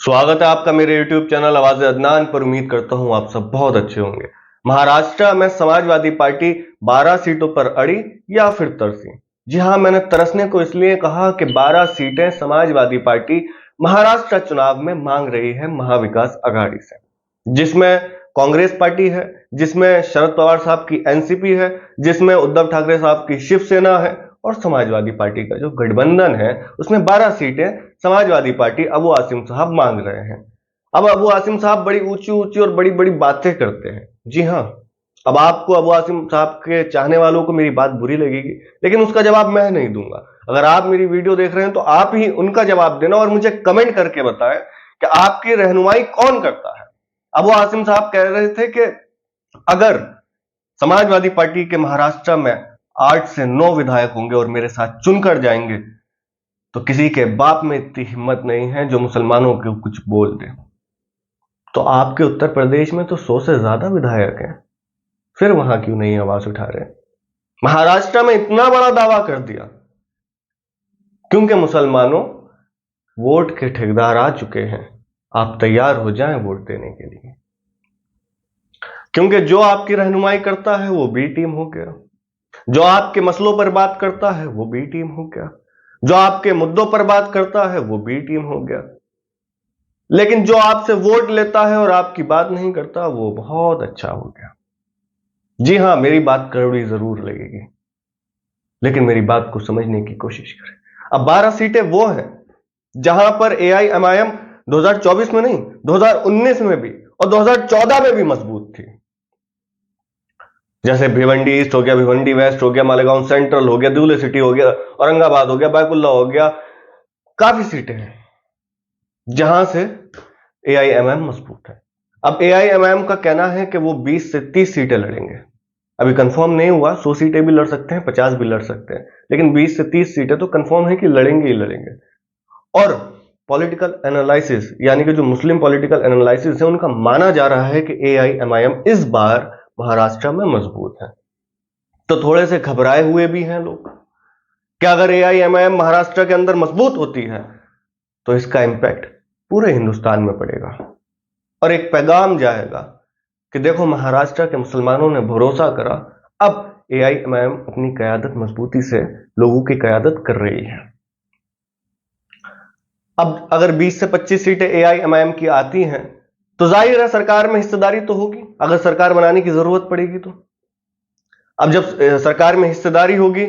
स्वागत है आपका मेरे YouTube चैनल आवाज़े अदनान पर। उम्मीद करता हूं आप सब बहुत अच्छे होंगे। महाराष्ट्र में समाजवादी पार्टी 12 सीटों पर अड़ी या फिर तरसी। जी हां, मैंने तरसने को इसलिए कहा कि 12 सीटें समाजवादी पार्टी महाराष्ट्र चुनाव में मांग रही है महाविकास आघाड़ी से, जिसमें कांग्रेस पार्टी है, जिसमें शरद पवार साहब की एनसीपी है, जिसमें उद्धव ठाकरे साहब की शिवसेना है और समाजवादी पार्टी का जो गठबंधन है उसमें 12 सीटें समाजवादी पार्टी अबू आसिम साहब मांग रहे हैं। अब अबू आसिम साहब बड़ी ऊंची ऊंची और बड़ी बड़ी बातें करते हैं। जी हाँ, अब आपको अबू आसिम साहब के चाहने वालों को मेरी बात बुरी लगेगी, लेकिन उसका जवाब मैं नहीं दूंगा। अगर आप मेरी वीडियो देख रहे हैं तो आप ही उनका जवाब देना और मुझे कमेंट करके बताएं कि आपकी रहनुमाई कौन करता है। अबू आसिम साहब कह रहे थे कि अगर समाजवादी पार्टी के महाराष्ट्र में 8 से 9 विधायक होंगे और मेरे साथ चुनकर जाएंगे तो किसी के बाप में इतनी हिम्मत नहीं है जो मुसलमानों को कुछ बोल दे। तो आपके उत्तर प्रदेश में तो 100 से ज्यादा विधायक हैं, फिर वहां क्यों नहीं आवाज उठा रहे? महाराष्ट्र में इतना बड़ा दावा कर दिया क्योंकि मुसलमानों वोट के ठेकेदार आ चुके हैं। आप तैयार हो जाएं वोट देने के लिए, क्योंकि जो आपकी रहनुमाई करता है वो बी टीम हो गया, जो आपके मसलों पर बात करता है वो बी टीम हो गया, जो आपके मुद्दों पर बात करता है वो बी टीम हो गया, लेकिन जो आपसे वोट लेता है और आपकी बात नहीं करता वो बहुत अच्छा हो गया। जी हां, मेरी बात कड़वी जरूर लगेगी, लेकिन मेरी बात को समझने की कोशिश करें। अब 12 सीटें वो हैं जहां पर एआईएमआईएम 2024 में नहीं, 2019 में भी और 2014 में भी मजबूत थी। जैसे भिवंडी ईस्ट हो गया, भिवंडी वेस्ट हो गया, मालेगांव सेंट्रल हो गया, दूल्हे सिटी हो गया, औरंगाबाद हो गया, बायकुल्ला हो गया। काफी सीटें हैं जहां से एआईएमआईएम मजबूत है। अब एआईएमआईएम का कहना है कि वो 20 से 30 सीटें लड़ेंगे। अभी कंफर्म नहीं हुआ, 100 सीटें भी लड़ सकते हैं, 50 भी लड़ सकते हैं, लेकिन 20 से 30 सीटें तो कंफर्म है कि लड़ेंगे ही लड़ेंगे। और पॉलिटिकल एनालिसिस यानी कि जो मुस्लिम पॉलिटिकल एनालिसिस है उनका माना जा रहा है कि एआईएमआईएम इस बार महाराष्ट्र में मजबूत है। तो थोड़े से घबराए हुए भी हैं लोग कि अगर एआईएमआईएम महाराष्ट्र के अंदर मजबूत होती है तो इसका इंपैक्ट पूरे हिंदुस्तान में पड़ेगा और एक पैगाम जाएगा कि देखो, महाराष्ट्र के मुसलमानों ने भरोसा करा, अब एआईएमआईएम अपनी कयादत मजबूती से लोगों की कयादत कर रही है। अब अगर 20 से 25 सीटें एआईएमआईएम की आती हैं तो जाहिर है सरकार में हिस्सेदारी तो होगी, अगर सरकार बनाने की जरूरत पड़ेगी तो। अब जब सरकार में हिस्सेदारी होगी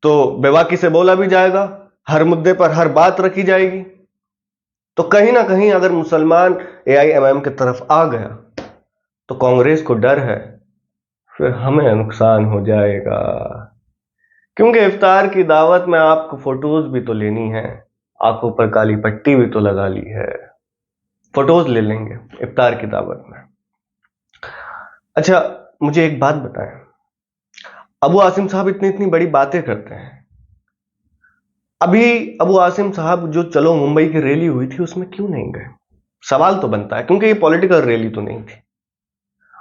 तो बेबाकी से बोला भी जाएगा, हर मुद्दे पर हर बात रखी जाएगी। तो कहीं ना कहीं अगर मुसलमान एआईएमआईएम की तरफ आ गया तो कांग्रेस को डर है फिर हमें नुकसान हो जाएगा, क्योंकि इफ्तार की दावत में आपको फोटोज भी तो लेनी है, आंखों पर काली पट्टी भी तो लगा ली है, फोटोज ले लेंगे इफ्तार की दावत में। अच्छा, मुझे एक बात बताएं, अबू आसिम साहब इतनी इतनी बड़ी बातें करते हैं, अभी अबू आसिम साहब जो चलो मुंबई की रैली हुई थी उसमें क्यों नहीं गए? सवाल तो बनता है, क्योंकि ये पॉलिटिकल रैली तो नहीं थी।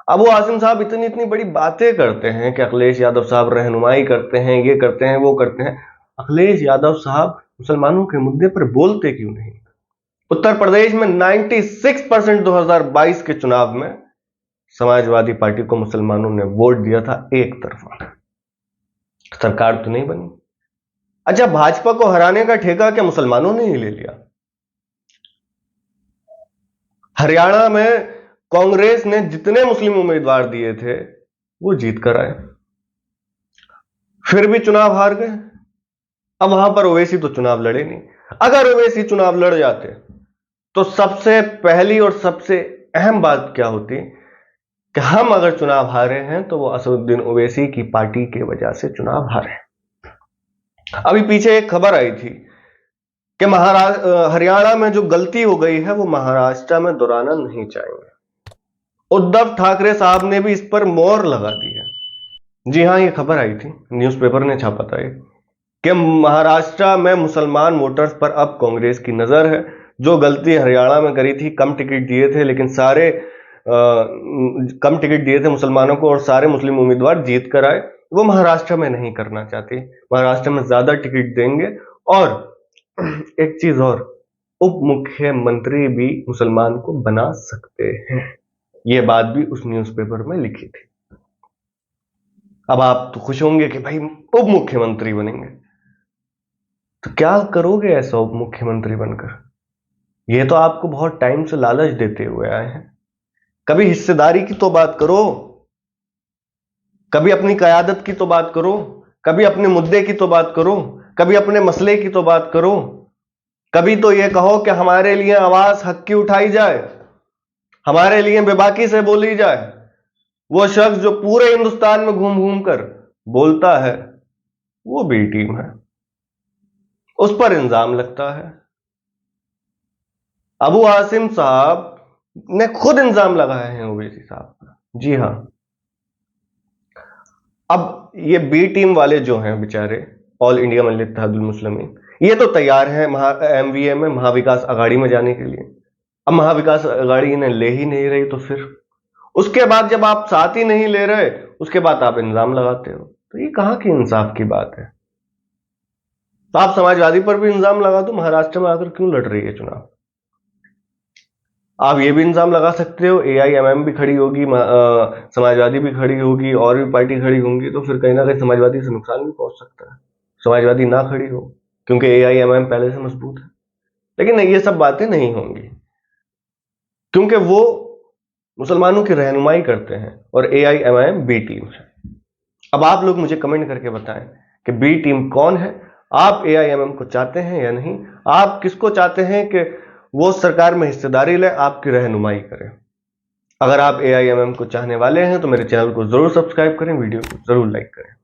अबू आसिम साहब इतनी इतनी बड़ी बातें करते हैं कि अखिलेश यादव साहब रहनुमाई करते हैं, ये करते हैं, वो करते हैं। अखिलेश यादव साहब मुसलमानों के मुद्दे पर बोलते क्यों नहीं? उत्तर प्रदेश में 96% 2022 के चुनाव में समाजवादी पार्टी को मुसलमानों ने वोट दिया था एक तरफा, सरकार तो नहीं बनी। अच्छा, भाजपा को हराने का ठेका क्या मुसलमानों ने ही ले लिया? हरियाणा में कांग्रेस ने जितने मुस्लिम उम्मीदवार दिए थे वो जीत कर आए, फिर भी चुनाव हार गए। अब वहां पर ओवैसी तो चुनाव लड़े नहीं। अगर ओवैसी चुनाव लड़ जाते तो सबसे पहली और सबसे अहम बात क्या होती कि हम अगर चुनाव हारे हैं तो वो असदुद्दीन ओवैसी की पार्टी की वजह से चुनाव हारे। अभी पीछे एक खबर आई थी कि हरियाणा में जो गलती हो गई है वो महाराष्ट्र में दोहराना नहीं चाहेंगे। उद्धव ठाकरे साहब ने भी इस पर मोहर लगा दी है। जी हां, ये खबर आई थी, न्यूज़पेपर ने छापा था कि महाराष्ट्र में मुसलमान वोटर्स पर अब कांग्रेस की नजर है। जो गलती हरियाणा में करी थी, कम टिकट दिए थे, लेकिन कम टिकट दिए थे मुसलमानों को और सारे मुस्लिम उम्मीदवार जीत कर आए, वो महाराष्ट्र में नहीं करना चाहती। महाराष्ट्र में ज्यादा टिकट देंगे। और एक चीज और, उप मुख्यमंत्री भी मुसलमान को बना सकते हैं। यह बात भी उस न्यूज़पेपर में लिखी थी। अब आप तो खुश होंगे कि भाई उप मुख्यमंत्री बनेंगे, तो क्या करोगे ऐसा उप मुख्यमंत्री बनकर? ये तो आपको बहुत टाइम से लालच देते हुए आए हैं। कभी हिस्सेदारी की तो बात करो, कभी अपनी कयादत की तो बात करो, कभी अपने मुद्दे की तो बात करो, कभी अपने मसले की तो बात करो, कभी तो यह कहो कि हमारे लिए आवाज हक की उठाई जाए, हमारे लिए बेबाकी से बोली जाए। वो शख्स जो पूरे हिंदुस्तान में घूम घूम कर बोलता है वो बी टीम है, उस पर इल्जाम लगता है। अबू आसिम साहब ने खुद इल्जाम लगाए हैं ओवैसी साहब पर। जी हां, अब ये बी टीम वाले जो हैं बेचारे, ऑल इंडिया मजलिस इत्तेहादुल मुस्लिमीन, ये तो तैयार हैं एमवीए में, महाविकास अघाड़ी में जाने के लिए। अब महाविकास अघाड़ी इन्हें ले ही नहीं रही, तो फिर उसके बाद जब आप साथ ही नहीं ले रहे, उसके बाद आप इल्जाम लगाते हो, तो ये कहां की इंसाफ की बात है? तो आप समाजवादी पर भी इल्जाम लगा दो, महाराष्ट्र में आकर क्यों लड़ रही है चुनाव? आप ये भी इल्जाम लगा सकते हो एआईएमएम भी खड़ी होगी, समाजवादी भी खड़ी होगी, और भी पार्टी खड़ी होंगी, तो फिर कहीं ना कहीं समाजवादी से नुकसान भी पहुंच सकता है। समाजवादी ना खड़ी हो क्योंकि एआईएमएम पहले से मजबूत है। लेकिन ये सब बातें नहीं होंगी, क्योंकि वो मुसलमानों की रहनुमाई करते हैं और एआईएमआईएम बी टीम है। अब आप लोग मुझे कमेंट करके बताएं कि बी टीम कौन है? आप एआईएमआईएम को चाहते हैं या नहीं? आप किसको चाहते हैं कि वो सरकार में हिस्सेदारी ले, आपकी रहनुमाई करे? अगर आप एआईएमआईएम को चाहने वाले हैं तो मेरे चैनल को जरूर सब्सक्राइब करें, वीडियो को जरूर लाइक करें।